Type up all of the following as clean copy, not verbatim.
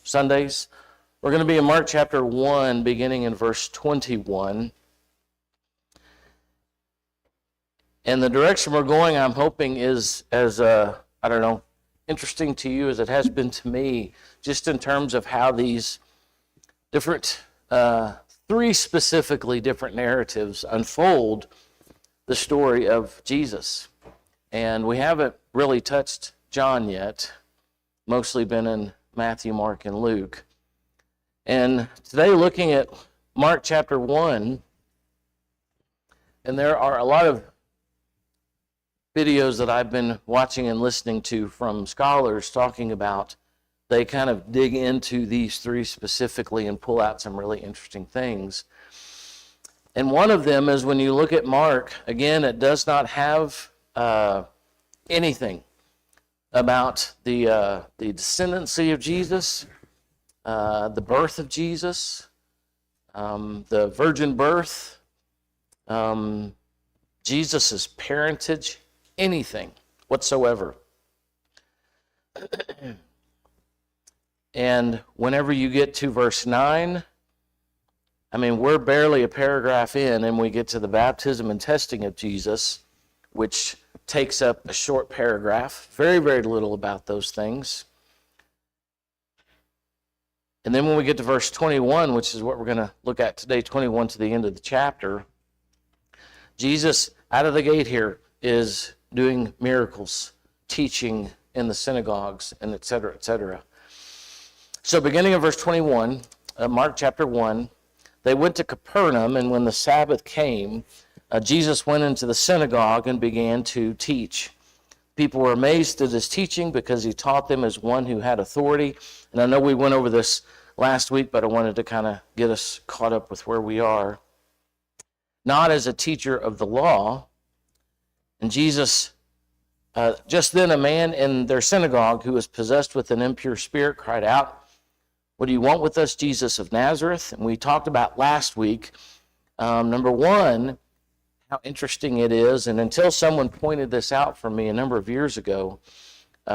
Sundays. We're going to be in Mark chapter 1, beginning in verse 21. And the direction we're going, I'm hoping, is as, interesting to you as it has been to me, just in terms of how these different, three specifically different narratives unfold the story of Jesus. And we haven't really touched John yet, mostly been in Matthew, Mark, and Luke. And today looking at Mark chapter 1, and there are a lot of videos that I've been watching and listening to from scholars talking about, they kind of dig into these three specifically and pull out some really interesting things. And one of them is when you look at Mark, again, it does not have anything about the descendancy of Jesus, the birth of Jesus, the virgin birth, Jesus' parentage, anything whatsoever. And whenever you get to verse 9, we're barely a paragraph in, and we get to the baptism and testing of Jesus, which takes up a short paragraph. Very, very little about those things. And then when we get to verse 21, which is what we're going to look at today, 21 to the end of the chapter, Jesus, out of the gate here, is doing miracles, teaching in the synagogues, and et cetera, et cetera. So beginning in verse 21, Mark chapter 1, they went to Capernaum, and when the Sabbath came, Jesus went into the synagogue and began to teach. People were amazed at his teaching because he taught them as one who had authority. And I know we went over this last week, but I wanted to kind of get us caught up with where we are. Not as a teacher of the law. And Jesus, just then a man in their synagogue who was possessed with an impure spirit cried out, "What do you want with us, Jesus of Nazareth?" And we talked about last week, number one, how interesting it is. And until someone pointed this out for me a number of years ago,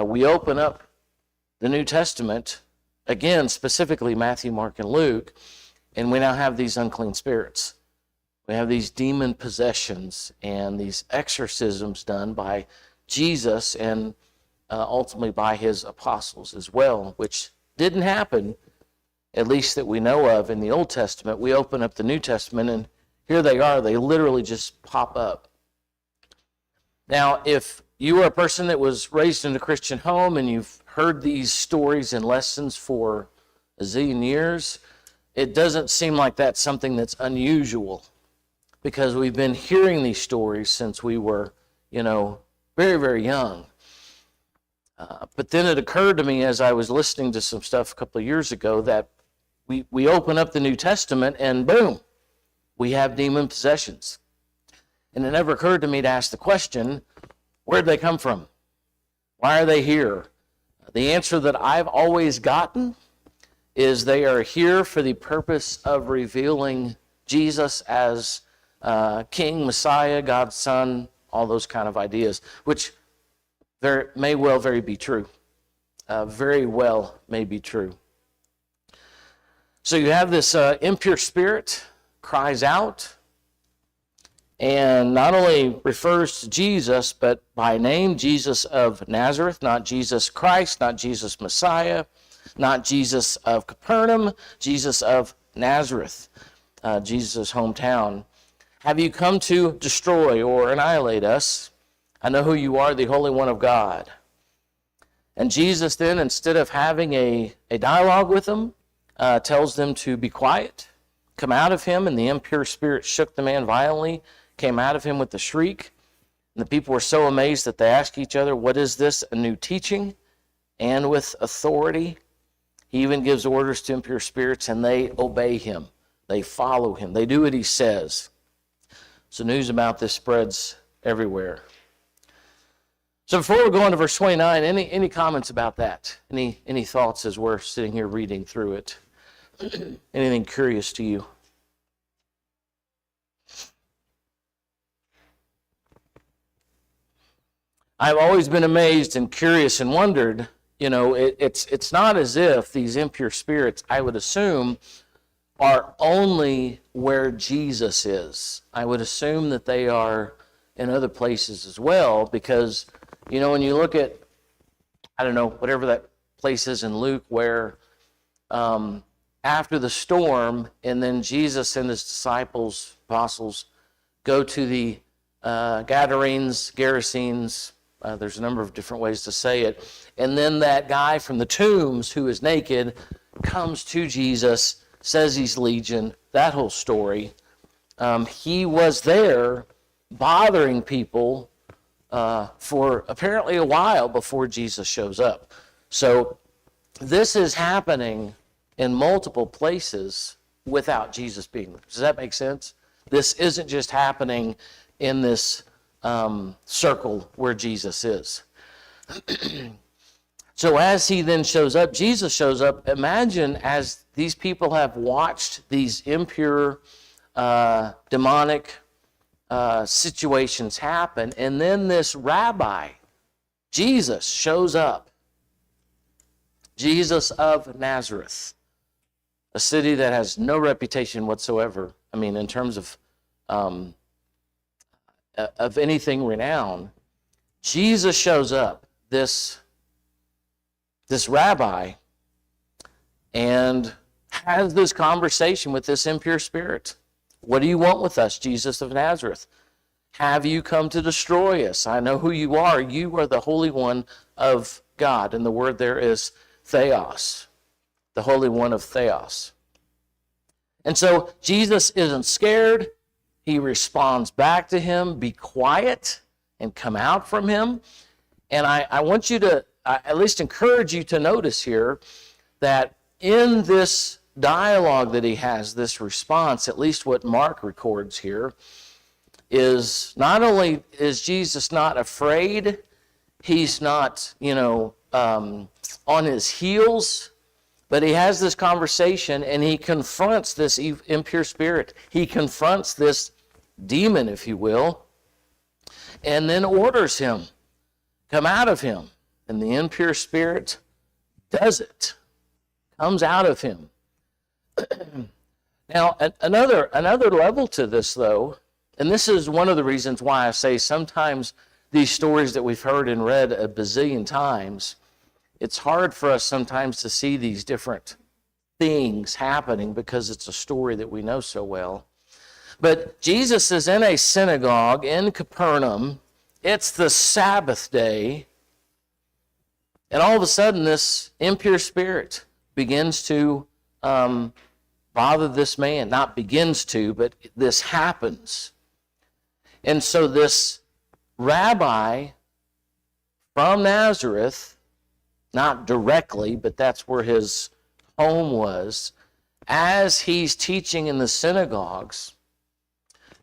we open up the New Testament, again, specifically Matthew, Mark, and Luke, and we now have these unclean spirits. We have these demon possessions and these exorcisms done by Jesus and ultimately by his apostles as well, which didn't happen, at least that we know of, in the Old Testament. We open up the New Testament, and here they are. They literally just pop up. Now, if you are a person that was raised in a Christian home and you've heard these stories and lessons for a zillion years, it doesn't seem like that's something that's unusual, because we've been hearing these stories since we were, very, very young. But then it occurred to me as I was listening to some stuff a couple of years ago that we open up the New Testament and boom, we have demon possessions. And it never occurred to me to ask the question, where'd they come from? Why are they here? The answer that I've always gotten is they are here for the purpose of revealing Jesus as King, Messiah, God's Son, all those kind of ideas, which may well very be true. Very well may be true. So you have this impure spirit cries out and not only refers to Jesus, but by name, Jesus of Nazareth, not Jesus Christ, not Jesus Messiah, not Jesus of Capernaum, Jesus of Nazareth, Jesus' hometown. Have you come to destroy or annihilate us? I know who you are, the Holy One of God. And Jesus then, instead of having a dialogue with them, tells them to be quiet, come out of him, and the impure spirit shook the man violently, came out of him with a shriek. And the people were so amazed that they asked each other, "What is this, a new teaching and with authority?" He even gives orders to impure spirits, and they obey him. They follow him. They do what he says. So news about this spreads everywhere. So before we go on to verse 29, any comments about that? Any thoughts as we're sitting here reading through it? Anything curious to you? I've always been amazed and curious and wondered, it's not as if these impure spirits, I would assume, are only where Jesus is. I would assume that they are in other places as well, because, when you look at, I don't know, whatever that place is in Luke where after the storm, and then Jesus and his disciples, apostles, go to the Gerasenes, there's a number of different ways to say it, and then that guy from the tombs who is naked comes to Jesus, says he's Legion, that whole story. He was there bothering people for apparently a while before Jesus shows up. So this is happening in multiple places without Jesus being there. Does that make sense? This isn't just happening in this circle where Jesus is. So as he then shows up, Jesus shows up. Imagine as these people have watched these impure, demonic situations happen, and then this rabbi, Jesus, shows up. Jesus of Nazareth, a city that has no reputation whatsoever. I mean, in terms of anything renowned. Jesus shows up, this rabbi, and has this conversation with this impure spirit. What do you want with us, Jesus of Nazareth? Have you come to destroy us? I know who you are. You are the Holy One of God. And the word there is Theos, the Holy One of Theos. And so Jesus isn't scared. He responds back to him, be quiet and come out from him. And I want you to at least encourage you to notice here that in this dialogue that he has, this response, at least what Mark records here, is not only is Jesus not afraid, he's not, on his heels, but he has this conversation and he confronts this impure spirit. He confronts this demon, if you will, and then orders him, come out of him. And the impure spirit does it, comes out of him. Now, another level to this, though, and this is one of the reasons why I say sometimes these stories that we've heard and read a bazillion times, it's hard for us sometimes to see these different things happening because it's a story that we know so well. But Jesus is in a synagogue in Capernaum. It's the Sabbath day. And all of a sudden, this impure spirit begins to bother this man. Not begins to, but this happens. And so this rabbi from Nazareth, not directly, but that's where his home was, as he's teaching in the synagogues,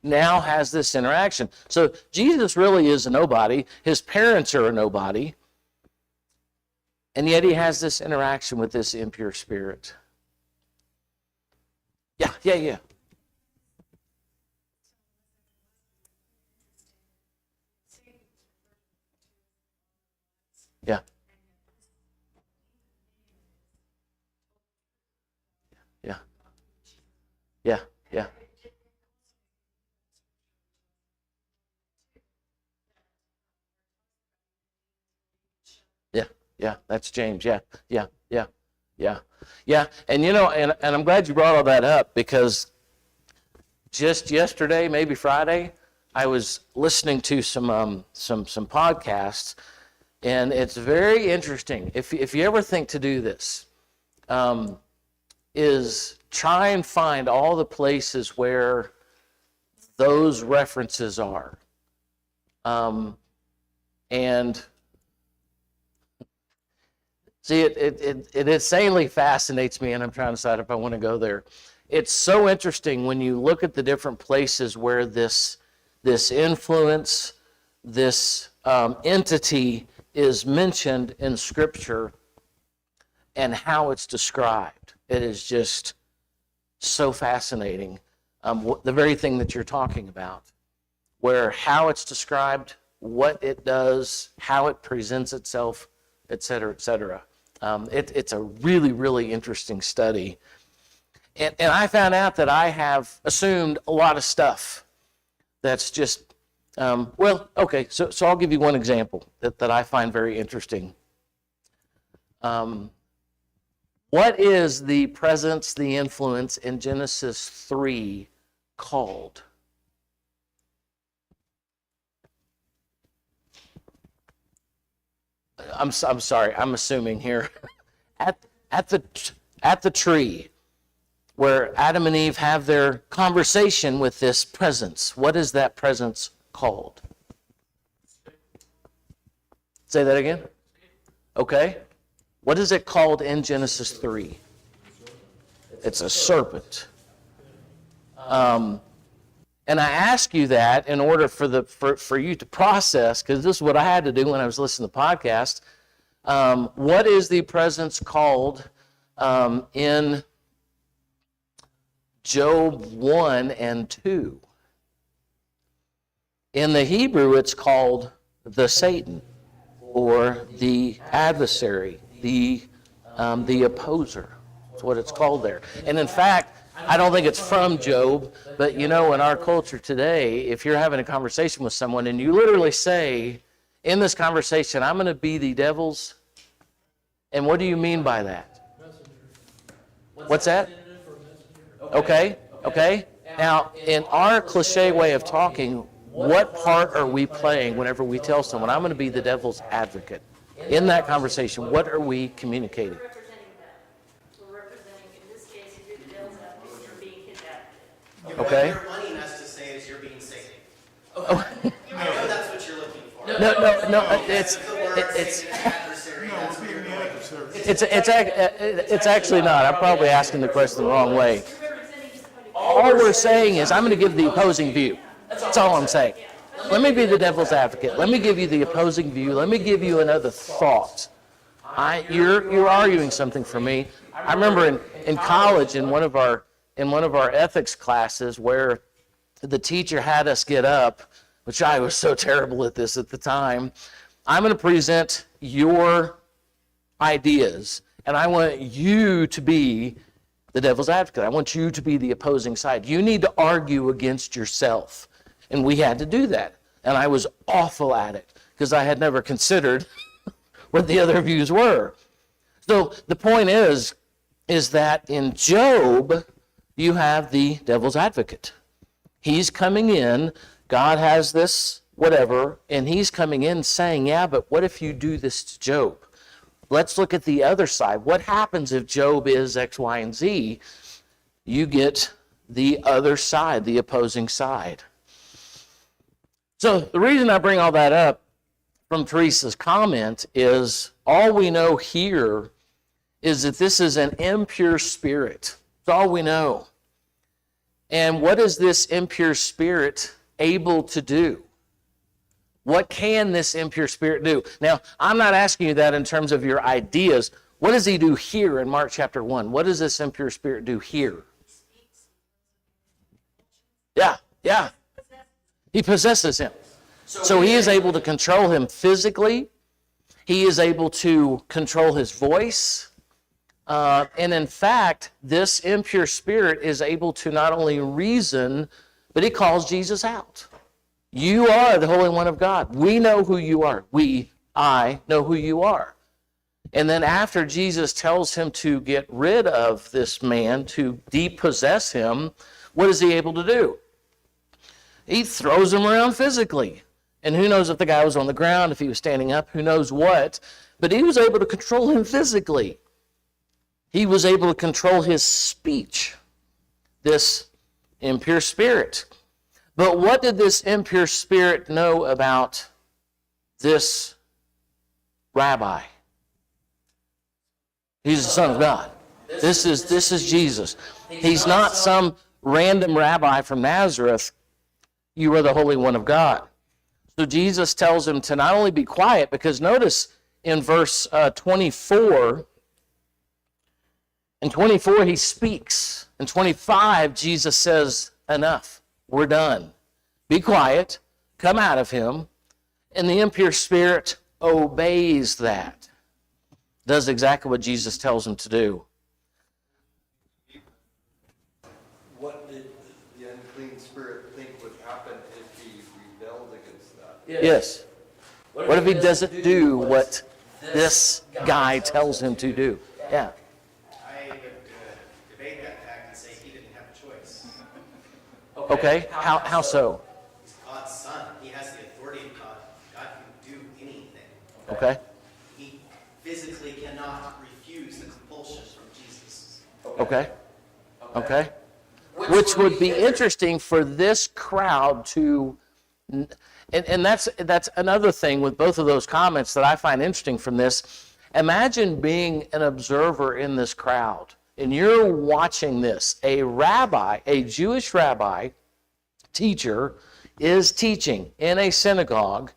now has this interaction. So Jesus really is a nobody. His parents are a nobody. And yet he has this interaction with this impure spirit. Yeah. Yeah. Yeah. Yeah, that's James. Yeah. And and I'm glad you brought all that up, because just yesterday, maybe Friday, I was listening to some podcasts, and it's very interesting. If you ever think to do this, is try and find all the places where those references are, and see, it insanely fascinates me, and I'm trying to decide if I want to go there. It's so interesting when you look at the different places where this influence, this entity is mentioned in Scripture and how it's described. It is just so fascinating. The very thing that you're talking about, where how it's described, what it does, how it presents itself, et cetera, et cetera. It's a really, really interesting study. And I found out that I have assumed a lot of stuff that's just, okay, so I'll give you one example that I find very interesting. What is the presence, the influence in Genesis 3 called? I'm sorry, I'm assuming here. At the tree where Adam and Eve have their conversation with this presence, what is that presence called? Say that again? Okay. What is it called in Genesis 3? It's a serpent. And I ask you that in order for you to process, because this is what I had to do when I was listening to the podcast. What is the presence called in Job 1 and 2? In the Hebrew, it's called the Satan, or the adversary, the opposer. That's what it's called there. And in fact, I don't think it's from Job, but in our culture today, if you're having a conversation with someone and you literally say, in this conversation, I'm going to be the devil's, and what do you mean by that? What's that? Okay. Now, in our cliche way of talking, what part are we playing whenever we tell someone, I'm going to be the devil's advocate? In that conversation, what are we communicating? Okay. What you're wanting us to say is you're being Satan. Okay. I know that's what you're looking for. No. It's actually not. I'm probably asking the question the wrong way. All we're saying is I'm going to give the opposing view. That's all I'm saying. Let me be the devil's advocate. Let me give you the opposing view. Let me give you another thought. You're arguing something for me. I remember in college in one of our ethics classes where the teacher had us get up, which I was so terrible at this at the time. I'm going to present your ideas, and I want you to be the devil's advocate. I want you to be the opposing side. You need to argue against yourself. And we had to do that. And I was awful at it because I had never considered what the other views were. So the point is that in Job, you have the devil's advocate. He's coming in, God has this whatever, and he's coming in saying, yeah, but what if you do this to Job? Let's look at the other side. What happens if Job is X, Y, and Z? You get the other side, the opposing side. So the reason I bring all that up from Teresa's comment is all we know here is that this is an impure spirit. That's all we know. And what is this impure spirit able to do? What can this impure spirit do? Now, I'm not asking you that in terms of your ideas. What does he do here in Mark chapter 1? What does this impure spirit do here? Yeah. He possesses him. So he is able to control him physically. He is able to control his voice. And in fact, this impure spirit is able to not only reason, but he calls Jesus out. You are the Holy One of God. We know who you are. I know who you are. And then after Jesus tells him to get rid of this man, to depossess him, what is he able to do? He throws him around physically. And who knows if the guy was on the ground, if he was standing up, who knows what. But he was able to control him physically. He was able to control his speech, this impure spirit. But what did this impure spirit know about this rabbi? He's the Son of God. This is Jesus. He's not some random rabbi from Nazareth. You are the Holy One of God. So Jesus tells him to not only be quiet, because notice in verse 24, in 24 he speaks. In 25, Jesus says, enough. We're done. Be quiet. Come out of him. And the impure spirit obeys that. does exactly what Jesus tells him to do. What did the unclean spirit think would happen if he rebelled against that? Yes. What if he doesn't do what this guy tells him to do? Yeah. I would debate that fact and say he didn't have a choice. Okay. How so? He's God's son. He has the authority of God. God can do anything. Okay. He physically cannot refuse the compulsions from Jesus. Okay. Okay. Which would be interesting for this crowd to, and that's another thing with both of those comments that I find interesting from this. Imagine being an observer in this crowd, and you're watching this. A rabbi, a Jewish rabbi, teacher, is teaching in a synagogue,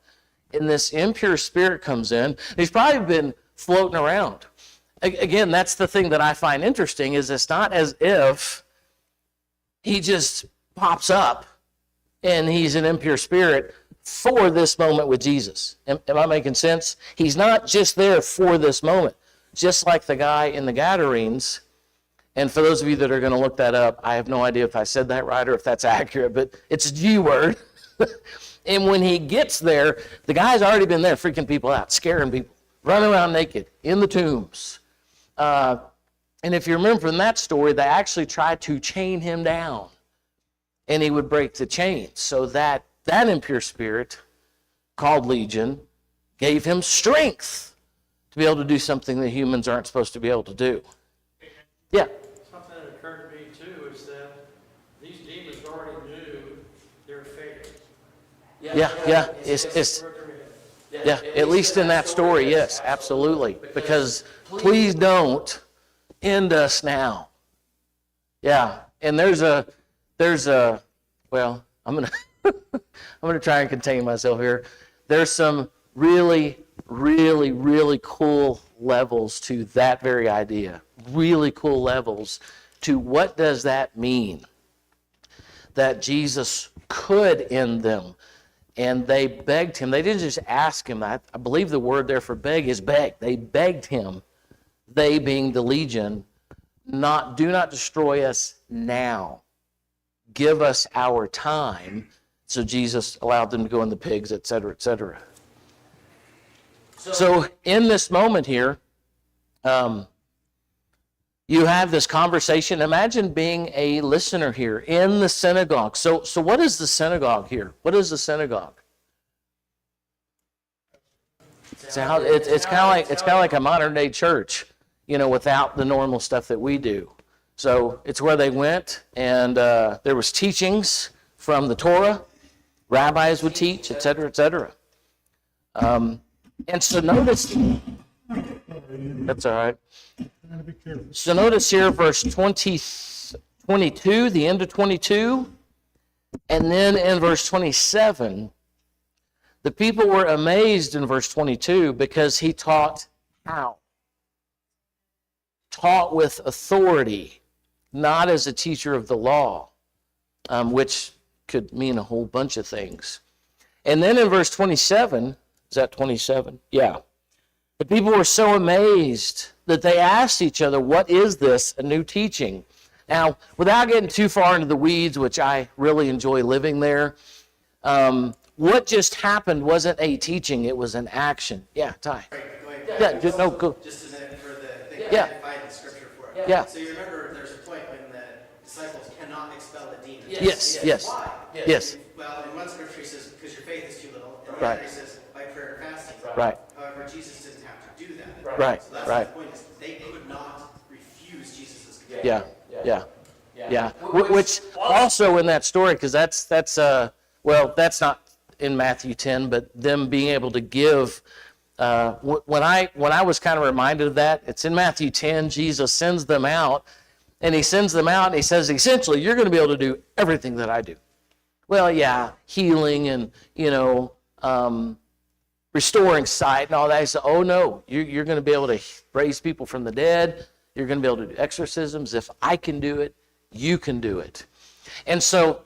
and this impure spirit comes in. He's probably been floating around. Again, that's the thing that I find interesting, is it's not as if he just pops up and he's an impure spirit for this moment with Jesus. Am I making sense? He's not just there for this moment. Just like the guy in the Gadarenes, and for those of you that are going to look that up, I have no idea if I said that right or if that's accurate, but it's a G word. And when he gets there, the guy's already been there freaking people out, scaring people, running around naked, in the tombs. And if you remember from that story, they actually tried to chain him down, and he would break the chains. So that impure spirit, called Legion, gave him strength to be able to do something that humans aren't supposed to be able to do. Yeah. Something that occurred to me too is that these demons already knew their fate. Yeah. Yeah, at least in that story, yes, absolutely. Because please don't end us now. Yeah, and there's a well, I'm gonna try and contain myself here. There's some really cool levels to that very idea. Really cool levels to what does that mean? That Jesus could end them. And they begged him. They didn't just ask him. I believe the word there for beg is beg. They begged him, they being the legion, do not destroy us now. Give us our time. So Jesus allowed them to go in the pigs, et cetera, et cetera. So in this moment here, you have this conversation. Imagine being a listener here in the synagogue. So what is the synagogue here? What is the synagogue? It's kind of like a modern day church, without the normal stuff that we do. So it's where they went, and there was teachings from the Torah. Rabbis would teach, et cetera, et cetera. And so notice, that's all right. So notice here, verse 22, the end of 22, and then in verse 27, the people were amazed in verse 22 because he taught how? Taught with authority, not as a teacher of the law, which could mean a whole bunch of things. And then in verse 27, is that 27? Yeah. The people were so amazed that they asked each other, what is this, a new teaching? Now, without getting too far into the weeds, which I really enjoy living there, what just happened wasn't a teaching, it was an action. Yeah, Ty. Go ahead. Yeah, no, go. Just as for the thing Yeah. identified in Scripture for it. Yeah. So you remember there's a point when the disciples cannot expel the demon. Yes. Why? Yes. Well, in one Scripture he says, because your faith is too little. And the Right. other he says, by prayer and fasting. Right. However, Jesus didn't have to do that. Right. So that's Right. the point, is they could not refuse Jesus' command. Yeah. Which also in that story, because that's not in Matthew 10, but them being able to give. When I was kind of reminded of that, it's in Matthew 10. Jesus sends them out, and he sends them out, and he says, essentially, you're going to be able to do everything that I do. Well, yeah, healing and restoring sight and all that. He said, oh no, you're going to be able to raise people from the dead. You're going to be able to do exorcisms. If I can do it, you can do it. And so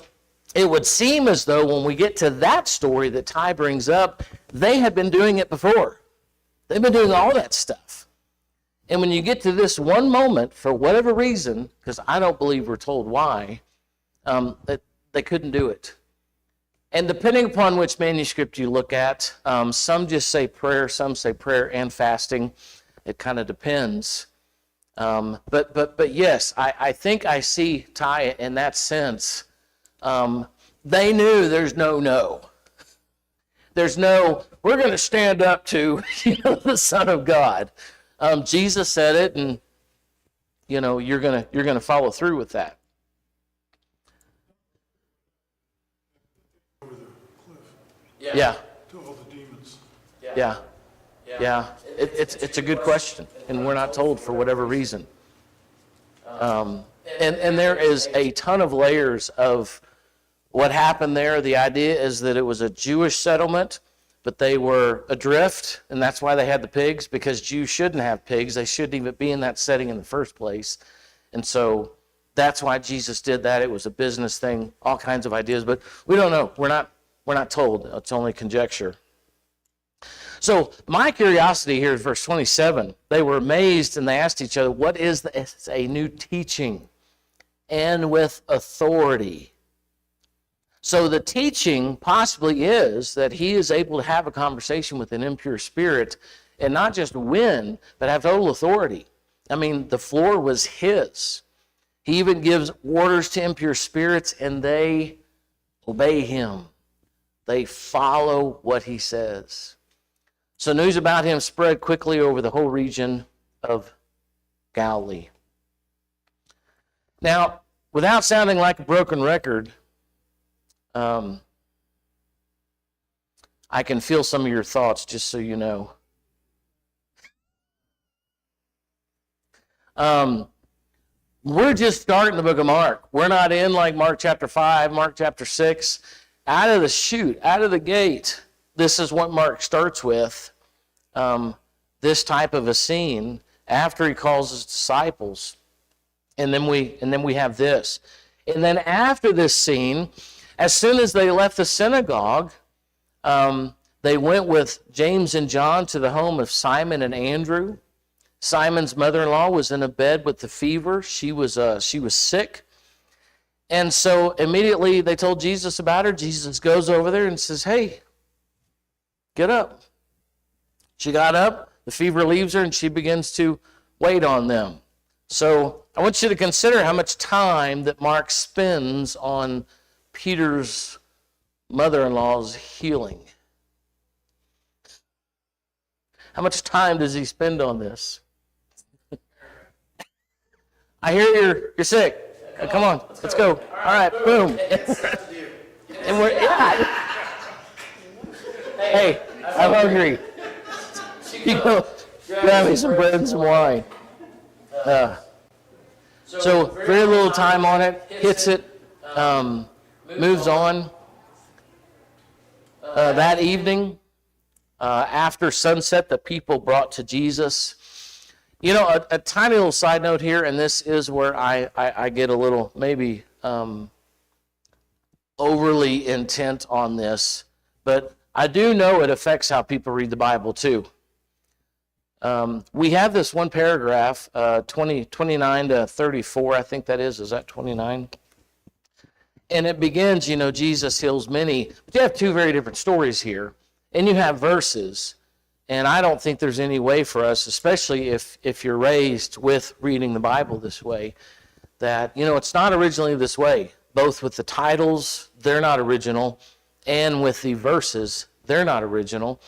it would seem as though when we get to that story that Ty brings up, they had been doing it before. They've been doing all that stuff. And when you get to this one moment, for whatever reason, because I don't believe we're told why, that they couldn't do it. And depending upon which manuscript you look at, some just say prayer, some say prayer and fasting. It kind of depends. But yes, I think I see Ty in that sense. They knew there's no. There's no, we're going to stand up to the Son of God. Jesus said it, and you're gonna follow through with that. Over the cliff Yeah. to all the demons. Yeah. It's a good question, and we're not told for whatever reason. And there is a ton of layers of what happened there. The idea is that it was a Jewish settlement, but they were adrift, and that's why they had the pigs, because Jews shouldn't have pigs. They shouldn't even be in that setting in the first place. And so that's why Jesus did that. It was a business thing, all kinds of ideas, but we don't know. We're not told. It's only conjecture. So my curiosity here is verse 27. They were amazed, and they asked each other, what is this? It's a new teaching, and with authority. So the teaching possibly is that he is able to have a conversation with an impure spirit and not just win, but have total authority. I mean, the floor was his. He even gives orders to impure spirits, and they obey him. They follow what he says. So news about him spread quickly over the whole region of Galilee. Now, without sounding like a broken record, I can feel some of your thoughts, just so you know. We're just starting the book of Mark. We're not in like Mark chapter 5, Mark chapter 6. Out of the chute, out of the gate, this is what Mark starts with, this type of a scene after he calls his disciples. And then we have this. And then after this scene, as soon as they left the synagogue, they went with James and John to the home of Simon and Andrew. Simon's mother-in-law was in a bed with the fever. She was sick. And so immediately they told Jesus about her. Jesus goes over there and says, hey, get up. She got up, the fever leaves her, and she begins to wait on them. So I want you to consider how much time that Mark spends on Peter's mother-in-law's healing. How much time does he spend on this? I hear you're sick. Come on, let's go. All right, boom. And we're, hey, I'm hungry. You go grab me some bread and some wine. So very little time on it, hits it, moves on. That evening, after sunset, the people brought to Jesus. You know, a tiny little side note here, and this is where I get a little maybe overly intent on this, but I do know it affects how people read the Bible too. We have this one paragraph, 29 to 34, I think that is. Is that 29? And it begins, Jesus heals many. But you have two very different stories here. And you have verses. And I don't think there's any way for us, especially if you're raised with reading the Bible this way, that, it's not originally this way. Both with the titles, they're not original, and with the verses, they're not original.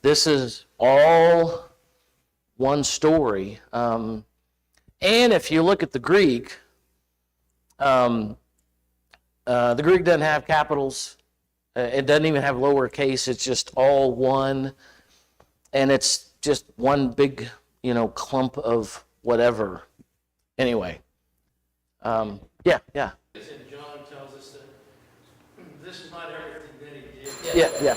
This is all one story. And if you look at the Greek doesn't have capitals. It doesn't even have lowercase. It's just all one. And it's just one big, clump of whatever. Anyway. Yeah. And John tells us that this is not everything that he did. Yeah. So you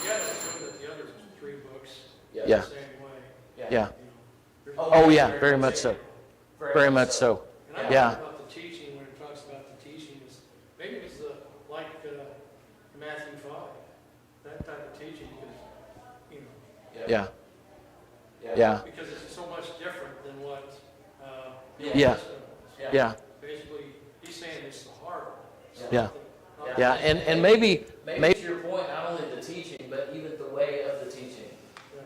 got to assume that the other three books are Yeah. the same way. Yeah. There's Oh, yeah, very much so. Very much so. And I Yeah. think about the teaching, when it talks about the teaching, is maybe it's like Matthew 5, that type of teaching, because, Yeah. Yeah. Because it's so much different than what, the Yeah. Old Testament is. Yeah. Basically, he's saying it's the heart. Yeah. Not Yeah. And maybe Maybe to your point, not only the teaching, but even the way of the teaching.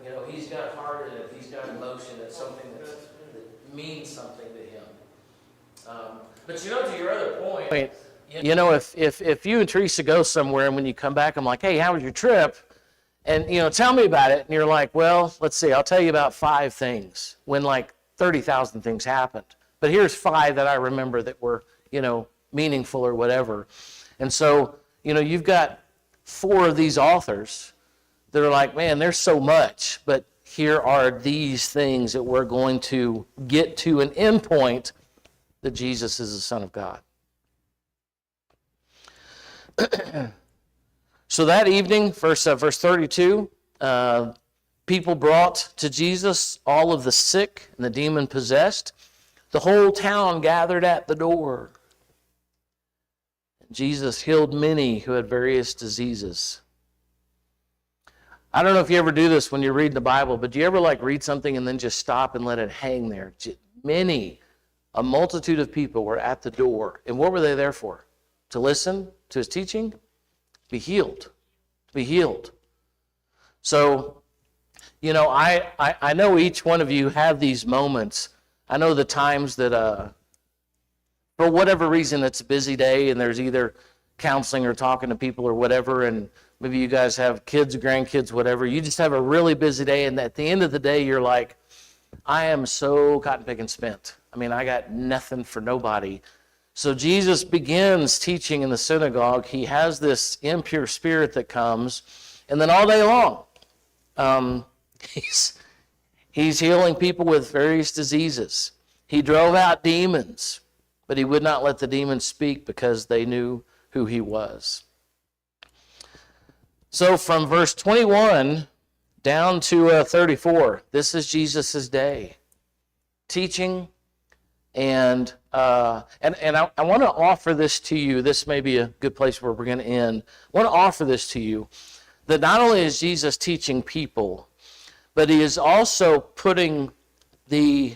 You know, he's got heart in it, he's got emotion, it's something that means something to him. But you know, to your other point, you know, if you and Teresa go somewhere and when you come back, I'm like, hey, how was your trip? And, you know, tell me about it. And you're like, well, let's see, I'll tell you about 5 things when like 30,000 things happened. But here's 5 that I remember that were, you know, meaningful or whatever. And so, you know, you've got 4 of these authors that are like, man, there's so much, but here are these things that we're going to get to an end point that Jesus is the Son of God. So that evening, verse 32, people brought to Jesus all of the sick and the demon-possessed. The whole town gathered at the door. Jesus healed many who had various diseases. I don't know if you ever do this when you're reading the Bible, but do you ever like read something and then just stop and let it hang there? A multitude of people were at the door. And what were they there for? To listen to his teaching? Be healed. Be healed. So, you know, I know each one of you have these moments. I know the times that for whatever reason it's a busy day and there's either counseling or talking to people or whatever, and maybe you guys have kids, grandkids, whatever. You just have a really busy day, and at the end of the day, you're like, I am so cotton picking spent. I mean, I got nothing for nobody. So Jesus begins teaching in the synagogue. He has this impure spirit that comes, and then all day long, he's healing people with various diseases. He drove out demons, but he would not let the demons speak because they knew who he was. So from verse 21 down to 34, this is Jesus' day. Teaching, and I want to offer this to you. This may be a good place where we're going to end. I want to offer this to you, that not only is Jesus teaching people, but he is also putting the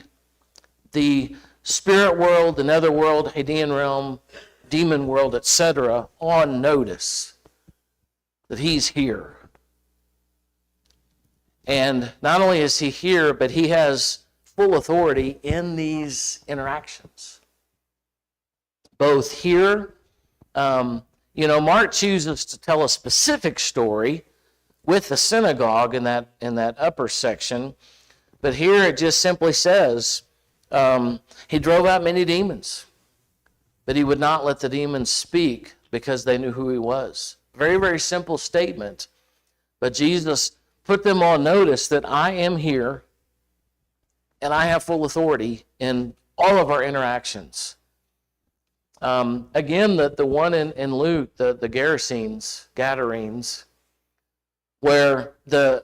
spirit world, the netherworld, Hadean realm, demon world, etc., on notice that he's here. And not only is he here, but he has full authority in these interactions. Both here, you know, Mark chooses to tell a specific story with the synagogue in that upper section, but here it just simply says, he drove out many demons, but he would not let the demons speak because they knew who he was. Very, very simple statement, but Jesus put them on notice that I am here and I have full authority in all of our interactions. Again, the one in Luke, the Gadarenes, where the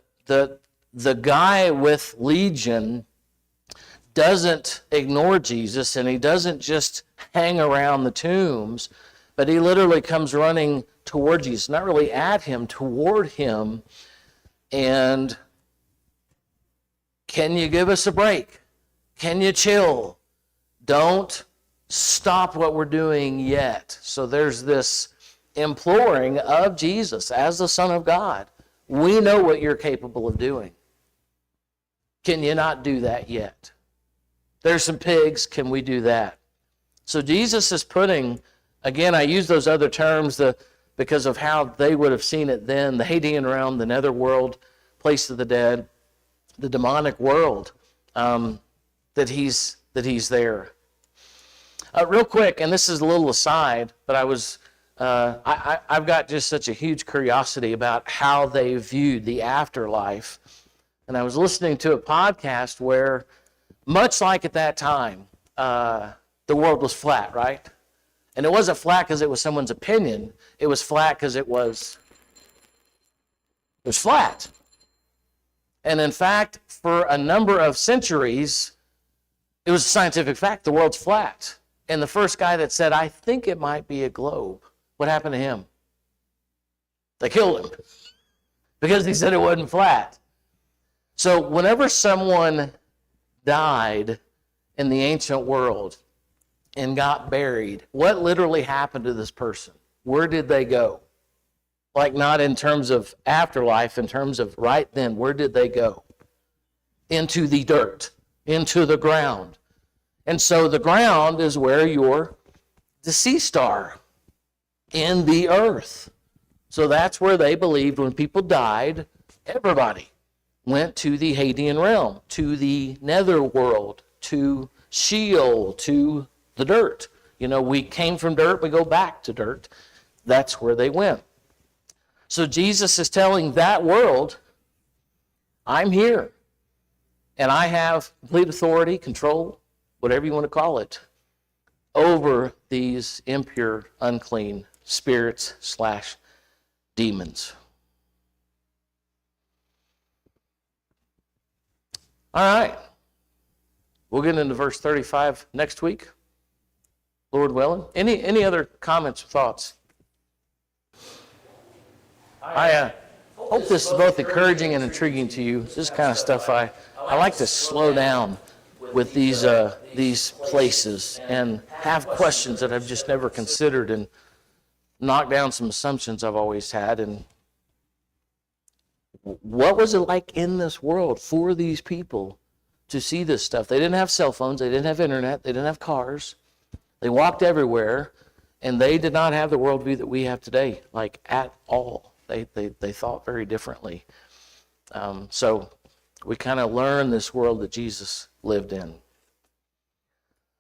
guy with legion doesn't ignore Jesus, and he doesn't just hang around the tombs, but he literally comes running toward Jesus, not really at him, toward him. And can you give us a break? Can you chill? Don't stop what we're doing yet. So there's this imploring of Jesus as the Son of God. We know what you're capable of doing. Can you not do that yet? There's some pigs. Can we do that? So Jesus is putting, again, I use those other terms because of how they would have seen it then, the Hadean realm, the netherworld, place of the dead, the demonic world, that he's there. Real quick, and this is a little aside, but I've got just such a huge curiosity about how they viewed the afterlife. And I was listening to a podcast where, much like at that time, the world was flat, right? And it wasn't flat because it was someone's opinion. It was flat because it was flat. And in fact, for a number of centuries, it was a scientific fact. The world's flat. And the first guy that said, I think it might be a globe, what happened to him? They killed him because he said it wasn't flat. So whenever someone died in the ancient world and got buried, what literally happened to this person? Where did they go? Like, not in terms of afterlife, in terms of right then, where did they go? Into the dirt, into the ground. And so the ground is where your deceased are, in the earth. So that's where they believed when people died, everybody went to the Hadean realm, to the nether world, to Sheol, to the dirt. You know, we came from dirt, we go back to dirt. That's where they went. So Jesus is telling that world, I'm here, and I have complete authority, control, whatever you want to call it, over these impure, unclean spirits / demons. All right. We'll get into verse 35 next week, Lord willing. Any other comments or thoughts? I hope this is both encouraging and intriguing to you. This kind of stuff, I like to slow down with these places and have questions that I've just never considered and knock down some assumptions I've always had. And what was it like in this world for these people to see this stuff? They didn't have cell phones. They didn't have internet. They didn't have cars. They walked everywhere, and they did not have the worldview that we have today, like at all. They thought very differently. So we kind of learn this world that Jesus lived in.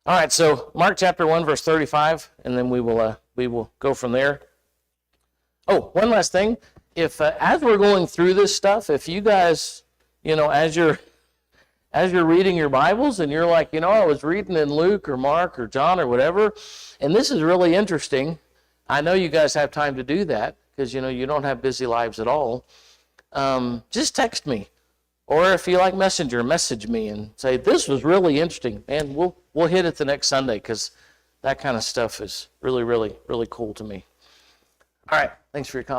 All right, so Mark chapter 1, verse 35, and then we will go from there. Oh, one last thing. If as we're going through this stuff, if you guys, as you're reading your Bibles and you're like, I was reading in Luke or Mark or John or whatever, and this is really interesting. I know you guys have time to do that because, you don't have busy lives at all. Just text me. Or if you like Messenger, message me and say, this was really interesting. And we'll hit it the next Sunday because that kind of stuff is really, really, really cool to me. All right. Thanks for your comment.